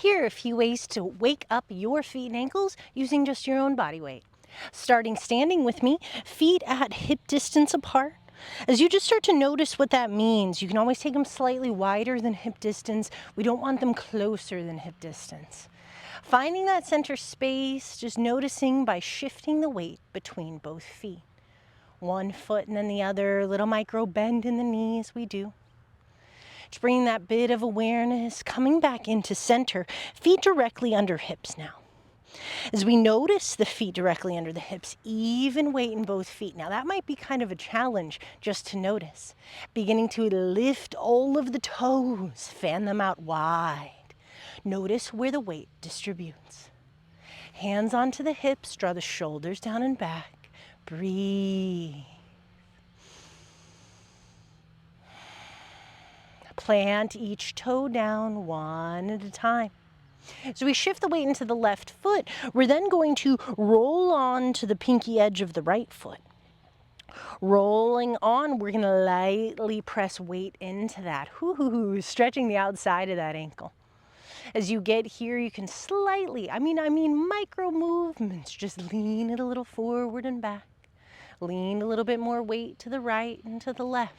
Here are a few ways to wake up your feet and ankles using just your own body weight. Starting standing with me, feet at hip distance apart. As you just start to notice what that means, you can always take them slightly wider than hip distance. We don't want them closer than hip distance. Finding that center space, just noticing by shifting the weight between both feet. One foot and then the other, little micro bend in the knees, we do. Just bringing that bit of awareness, coming back into center, feet directly under hips now. As we notice the feet directly under the hips, even weight in both feet. Now that might be kind of a challenge just to notice. Beginning to lift all of the toes, fan them out wide. Notice where the weight distributes. Hands onto the hips, draw the shoulders down and back. Breathe. Plant each toe down one at a time. So we shift the weight into the left foot. We're then going to roll on to the pinky edge of the right foot. Rolling on, we're going to lightly press weight into that. Stretching the outside of that ankle. As you get here, you can slightly, micro movements. Just lean it a little forward and back. Lean a little bit more weight to the right and to the left.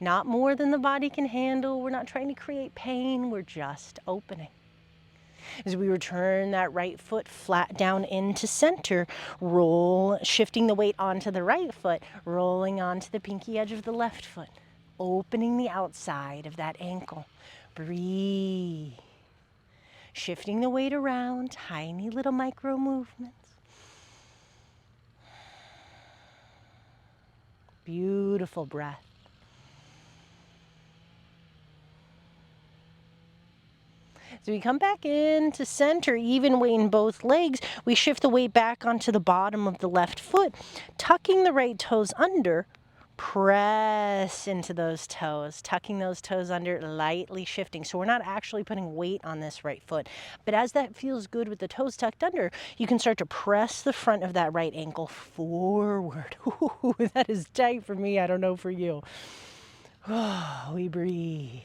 Not more than the body can handle. We're not trying to create pain. We're just opening. As we return that right foot flat down into center, roll, shifting the weight onto the right foot, rolling onto the pinky edge of the left foot, opening the outside of that ankle. Breathe. Shifting the weight around, tiny little micro movements. Beautiful breath. So we come back into center, even weight in both legs. We shift the weight back onto the bottom of the left foot, tucking the right toes under. Press into those toes, tucking those toes under, lightly shifting. So we're not actually putting weight on this right foot. But as that feels good with the toes tucked under, you can start to press the front of that right ankle forward. Ooh, that is tight for me. I don't know for you. Oh, we breathe.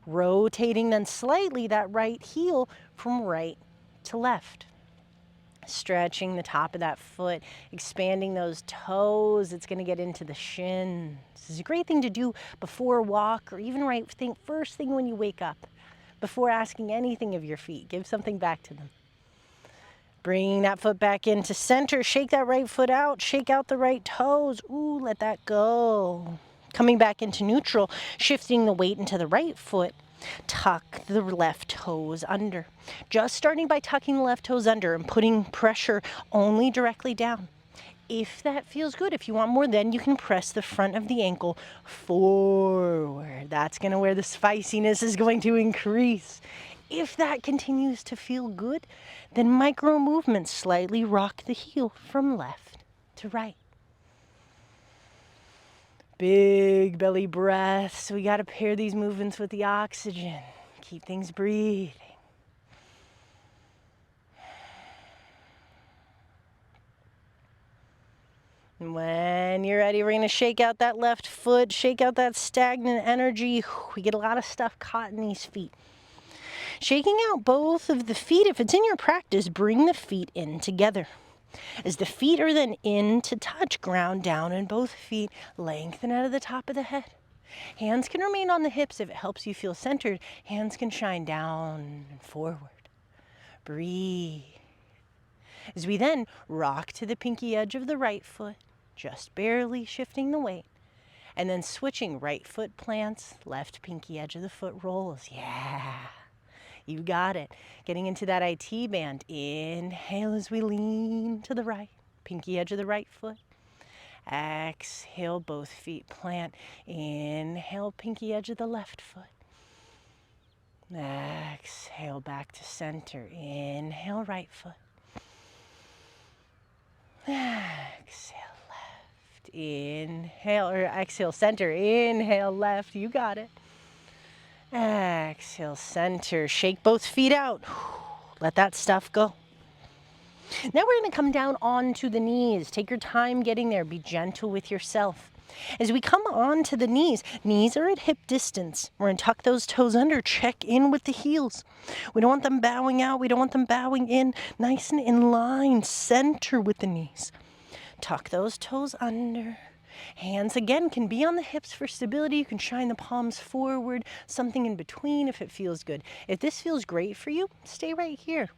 Rotating then slightly that right heel from right to left. Stretching the top of that foot, expanding those toes. It's going to get into the shins. This is a great thing to do before a walk or even first thing when you wake up. Before asking anything of your feet, give something back to them. Bringing that foot back into center. Shake that right foot out. Shake out the right toes. Ooh, let that go. Coming back into neutral, shifting the weight into the right foot. Tuck the left toes under. Just starting by tucking the left toes under and putting pressure only directly down. If that feels good, if you want more, then you can press the front of the ankle forward. That's going to where the spiciness is going to increase. If that continues to feel good, then micro movements, slightly rock the heel from left to right. Big belly breaths. We got to pair these movements with the oxygen. Keep things breathing. And when you're ready, we're going to shake out that left foot, shake out that stagnant energy. We get a lot of stuff caught in these feet. Shaking out both of the feet. If it's in your practice, bring the feet in together. As the feet are then in to touch, ground down in both feet, lengthen out of the top of the head. Hands can remain on the hips if it helps you feel centered. Hands can shine down and forward. Breathe. As we then rock to the pinky edge of the right foot, just barely shifting the weight. And then switching, right foot plants, left pinky edge of the foot rolls. Yeah. You got it. Getting into that IT band. Inhale as we lean to the right. Pinky edge of the right foot. Exhale, both feet plant. Inhale, pinky edge of the left foot. Exhale, back to center. Inhale, right foot. Exhale, left. Inhale, or exhale, center. Inhale, left. You got it. Exhale, center. Shake both feet out. Let that stuff go. Now we're going to come down onto the knees. Take your time getting there. Be gentle with yourself. As we come on to the knees, knees are at hip distance. We're going to tuck those toes under, check in with the heels. We don't want them bowing out. We don't want them bowing in. Nice and in line, center with the knees. Tuck those toes under. Hands again can be on the hips for stability. You can shine the palms forward, something in between if it feels good. If this feels great for you, stay right here.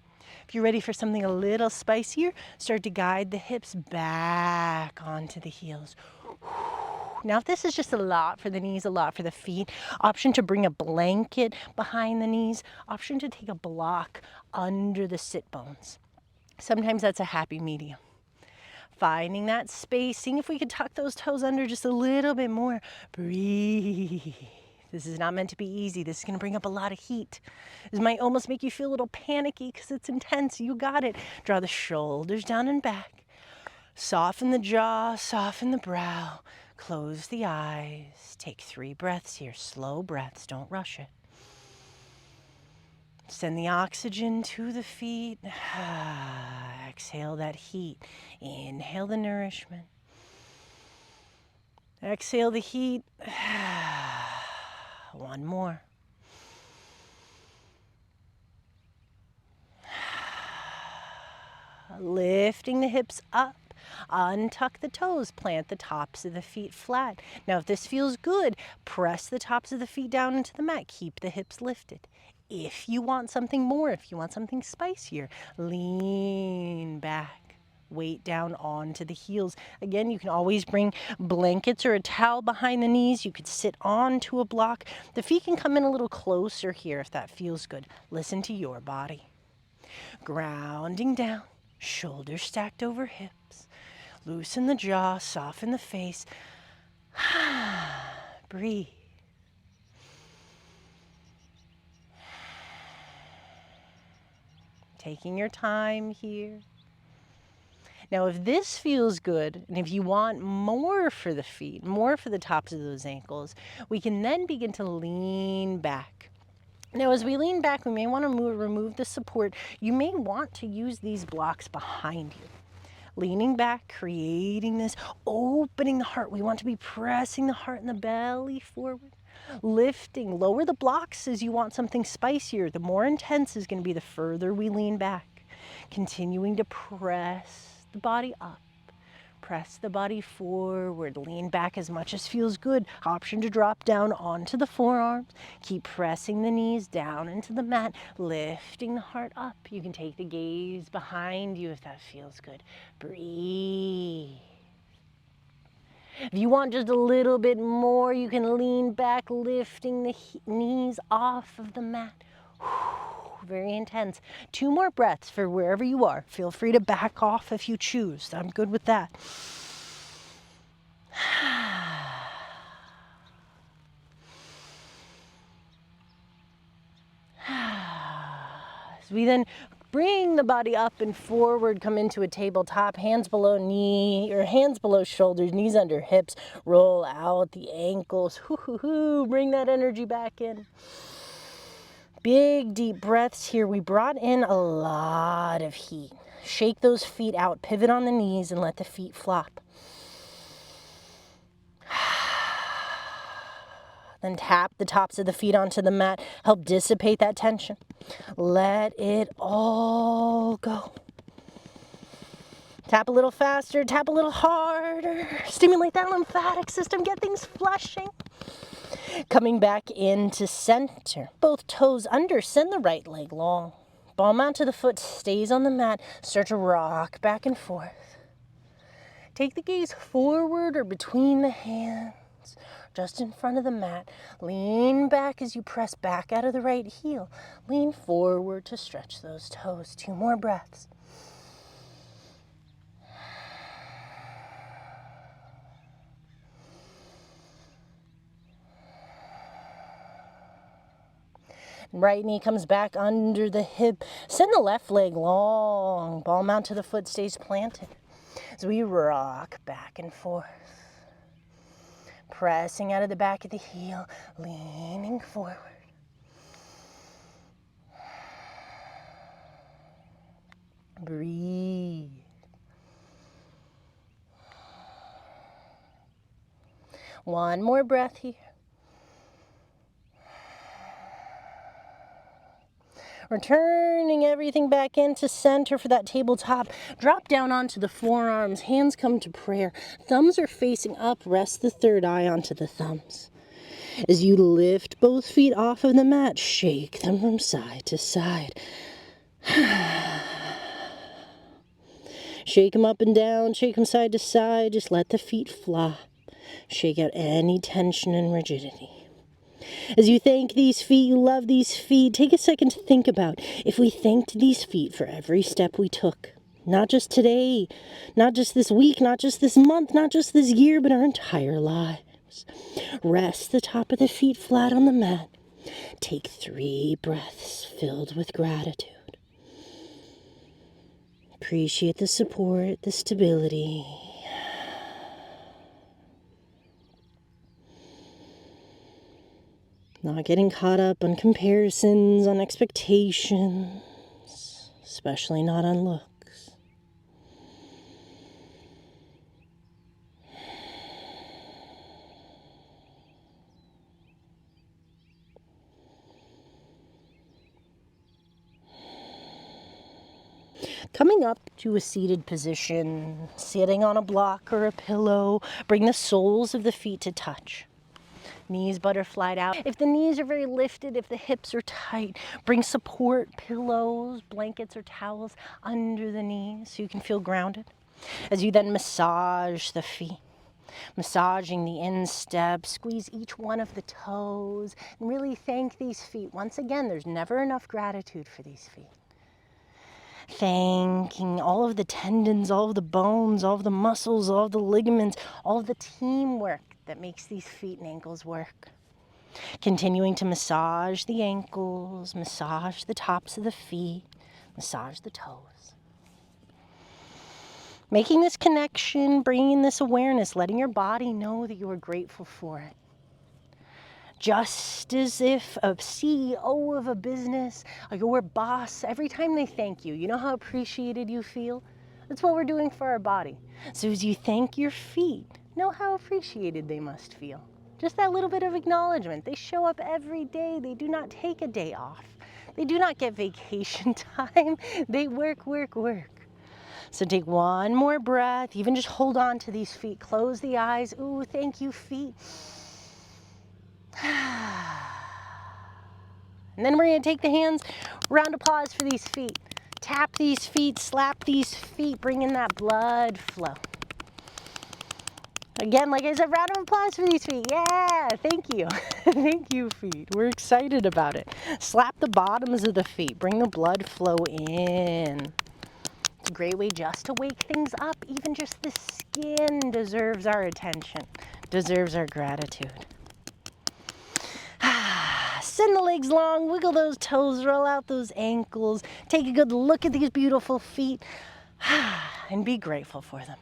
If you're ready for something a little spicier, start to guide the hips back onto the heels. Now, if this is just a lot for the knees, a lot for the feet, option to bring a blanket behind the knees, option to take a block under the sit bones. Sometimes that's a happy medium. Finding that space, seeing if we could tuck those toes under just a little bit more. Breathe. This is not meant to be easy. This is going to bring up a lot of heat. This might almost make you feel a little panicky because it's intense. You got it. Draw the shoulders down and back. Soften the jaw, soften the brow. Close the eyes. Take 3 breaths here. Slow breaths. Don't rush it. Send the oxygen to the feet. Exhale that heat. Inhale the nourishment. Exhale the heat. One more. Lifting the hips up. Untuck the toes. Plant the tops of the feet flat. Now, if this feels good, press the tops of the feet down into the mat. Keep the hips lifted. If you want something more, if you want something spicier, lean back. Weight down onto the heels. Again, you can always bring blankets or a towel behind the knees. You could sit onto a block. The feet can come in a little closer here if that feels good. Listen to your body. Grounding down, shoulders stacked over hips. Loosen the jaw, soften the face. Breathe. Taking your time here. Now, if this feels good, and if you want more for the feet, more for the tops of those ankles, we can then begin to lean back. Now, as we lean back, we may want to remove the support. You may want to use these blocks behind you. Leaning back, creating this, opening the heart. We want to be pressing the heart and the belly forward. Lifting, lower the blocks as you want something spicier. The more intense is going to be the further we lean back. Continuing to press the body up. Press the body forward. Lean back as much as feels good. Option to drop down onto the forearms. Keep pressing the knees down into the mat. Lifting the heart up. You can take the gaze behind you if that feels good. Breathe. If you want just a little bit more, you can lean back, lifting the knees off of the mat. Very intense. 2 more breaths for wherever you are. Feel free to back off if you choose. I'm good with that. As we then bring the body up and forward, come into a tabletop, hands below knee, or hands below shoulders, knees under hips, roll out the ankles. Bring that energy back in. Big deep breaths here. We brought in a lot of heat. Shake those feet out, pivot on the knees, and let the feet flop. Then tap the tops of the feet onto the mat. Help dissipate that tension. Let it all go. Tap a little faster, tap a little harder. Stimulate that lymphatic system, get things flushing. Coming back into center. Both toes under, send the right leg long. Ball mount to the foot, stays on the mat. Start to rock back and forth. Take the gaze forward or between the hands. Just in front of the mat. Lean back as you press back out of the right heel. Lean forward to stretch those toes. 2 more breaths. Right knee comes back under the hip. Send the left leg long. Ball mount to the foot stays planted. As we rock back and forth. Pressing out of the back of the heel, leaning forward. Breathe. One more breath here. Returning everything back into center for that tabletop. Drop down onto the forearms. Hands come to prayer. Thumbs are facing up. Rest the third eye onto the thumbs. As you lift both feet off of the mat, shake them from side to side. Shake them up and down, shake them side to side. Just let the feet flop. Shake out any tension and rigidity. As you thank these feet, you love these feet, take a second to think about if we thanked these feet for every step we took. Not just today, not just this week, not just this month, not just this year, but our entire lives. Rest the top of the feet flat on the mat. Take 3 breaths filled with gratitude. Appreciate the support, the stability. Not getting caught up on comparisons, on expectations, especially not on looks. Coming up to a seated position, sitting on a block or a pillow, bring the soles of the feet to touch. Knees butterflied out. If the knees are very lifted, if the hips are tight, bring support pillows, blankets, or towels under the knees so you can feel grounded. As you then massage the feet, massaging the instep, squeeze each one of the toes, and really thank these feet. Once again, there's never enough gratitude for these feet. Thanking all of the tendons, all of the bones, all of the muscles, all of the ligaments, all of the teamwork that makes these feet and ankles work. Continuing to massage the ankles, massage the tops of the feet, massage the toes. Making this connection, bringing this awareness, letting your body know that you are grateful for it. Just as if a CEO of a business, or your boss, every time they thank you, you know how appreciated you feel? That's what we're doing for our body. So as you thank your feet, know how appreciated they must feel. Just that little bit of acknowledgement. They show up every day. They do not take a day off. They do not get vacation time. They work, work, work. So take one more breath. Even just hold on to these feet. Close the eyes. Ooh, thank you, feet. And then we're going to take the hands, round of applause for these feet. Tap these feet, slap these feet, bring in that blood flow. Again, like I said, round of applause for these feet. Yeah, thank you. Thank you, feet. We're excited about it. Slap the bottoms of the feet, bring the blood flow in. It's a great way just to wake things up. Even just the skin deserves our attention, deserves our gratitude. Send the legs long, wiggle those toes, roll out those ankles, take a good look at these beautiful feet, and be grateful for them.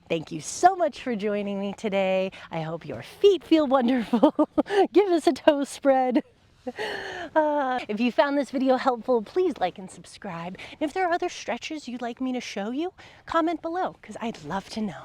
Thank you so much for joining me today. I hope your feet feel wonderful. Give us a toe spread. If you found this video helpful, please like and subscribe. And if there are other stretches you'd like me to show you, comment below, because I'd love to know.